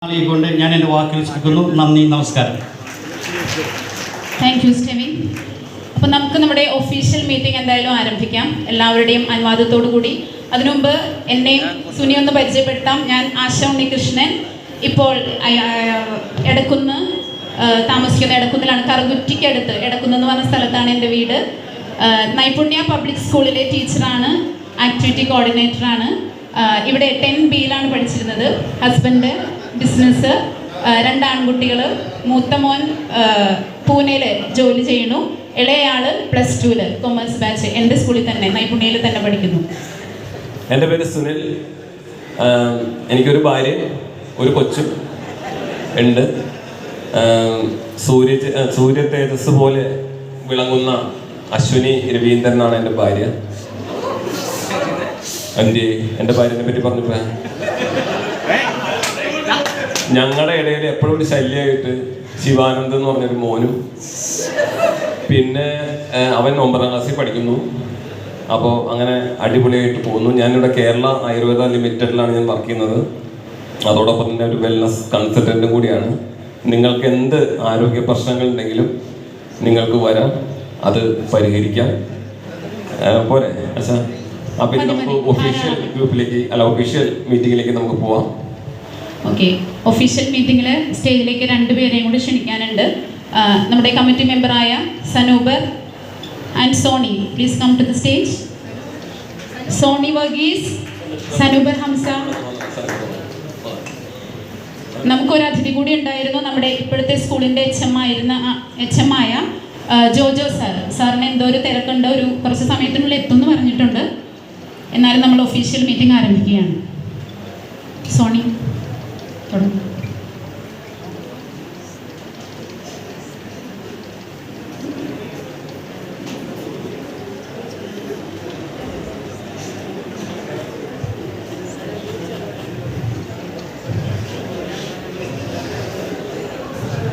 കൊണ്ട് ഞാൻ എൻ്റെ വാക്കുകൾ ചുരുക്കുന്നു. നന്ദി, നമസ്കാരം. Thank you Stevin. അപ്പോൾ നമുക്ക് നമ്മുടെ ഒഫീഷ്യൽ മീറ്റിംഗ് എന്തായാലും ആരംഭിക്കാം, എല്ലാവരുടെയും അനുവാദത്തോടു കൂടി. അതിനുമുമ്പ് എന്നെയും സുനി ഒന്ന് പരിചയപ്പെടുത്താം. ഞാൻ ആശ ഉണ്ണികൃഷ്ണൻ. ഇപ്പോൾ എടക്കുന്ന് താമസിക്കുന്ന എടക്കുന്നിലാണ്, കറുകുറ്റിക്കടുത്ത് എടക്കുന്ന് എന്ന് പറഞ്ഞ സ്ഥലത്താണ് എൻ്റെ വീട്. നൈപുണ്യ പബ്ലിക് സ്കൂളിലെ ടീച്ചറാണ്, ആക്ടിവിറ്റി കോർഡിനേറ്ററാണ്. ഇവിടെ 10B-യിലാണ് പഠിച്ചിരുന്നത്. ഹസ്ബൻഡ് ബിസിനസ്, 2 ആൺകുട്ടികൾ. മൂത്ത മോൻ പൂനെയിൽ ജോലി ചെയ്യുന്നു, ഇളയയാൾ +2 കൊമേഴ്സ് ബാച്ച് എൻ്റെ സ്കൂളിൽ തന്നെ, നൈപുണ്യയിൽ തന്നെ പഠിക്കുന്നു. എൻ്റെ പേര് സുനിൽ. എനിക്കൊരു ഭാര്യ, ഒരു കൊച്ചും ഉണ്ട്. സൂര്യ തേജസ് പോലെ വിളങ്ങുന്ന അശ്വിനി രവീന്ദ്രനാണ് എൻ്റെ ഭാര്യ. എൻ്റെ ഭാര്യനെ പറ്റി പറഞ്ഞപ്പോ ഞങ്ങളുടെ ഇടയിൽ എപ്പോഴും ഒരു ശല്യമായിട്ട് ശിവാനന്ദ് എന്ന് പറഞ്ഞൊരു മോനും, പിന്നെ അവൻ 9ാം ക്ലാസ്സിൽ പഠിക്കുന്നു. അപ്പോൾ അങ്ങനെ അടിപൊളിയായിട്ട് പോകുന്നു. ഞാനിവിടെ കേരള ആയുർവേദ ലിമിറ്റഡിലാണ് ഞാൻ വർക്ക് ചെയ്യുന്നത്. അതോടൊപ്പം തന്നെ ഒരു വെൽനസ് കൺസൾട്ടൻറ്റും കൂടിയാണ്. നിങ്ങൾക്ക് എന്ത് ആരോഗ്യ പ്രശ്നങ്ങളുണ്ടെങ്കിലും നിങ്ങൾക്ക് വരാം, അത് പരിഹരിക്കാം. പോരെ അച്ഛാ? അപ്പം ഇനി നമുക്ക് ഒഫീഷ്യൽ ഗ്രൂപ്പിലേക്ക് ഒഫീഷ്യൽ മീറ്റിങ്ങിലേക്ക് നമുക്ക് പോവാം. ഓക്കെ, ഒഫീഷ്യൽ മീറ്റിങ്ങിൽ സ്റ്റേജിലേക്ക് 2 പേരെയും കൂടി ക്ഷണിക്കാനുണ്ട്. നമ്മുടെ കമ്മിറ്റി മെമ്പറായ Sanoobar and Soni, please come to the stage. Soni Varghese, Sanoobar Hamsa. നമുക്കൊരു അതിഥി കൂടി ഉണ്ടായിരുന്നു, നമ്മുടെ ഇപ്പോഴത്തെ സ്കൂളിൻ്റെ HM ആയ ജോജോ സാറിന് എന്തോ ഒരു തിരക്കുണ്ട്, കുറച്ച് സമയത്തിനുള്ളിൽ എത്തുമെന്ന് പറഞ്ഞിട്ടുണ്ട്. എന്നാലും നമ്മൾ ഒഫീഷ്യൽ മീറ്റിംഗ് ആരംഭിക്കുകയാണ്. സോണി തുടങ്ങും.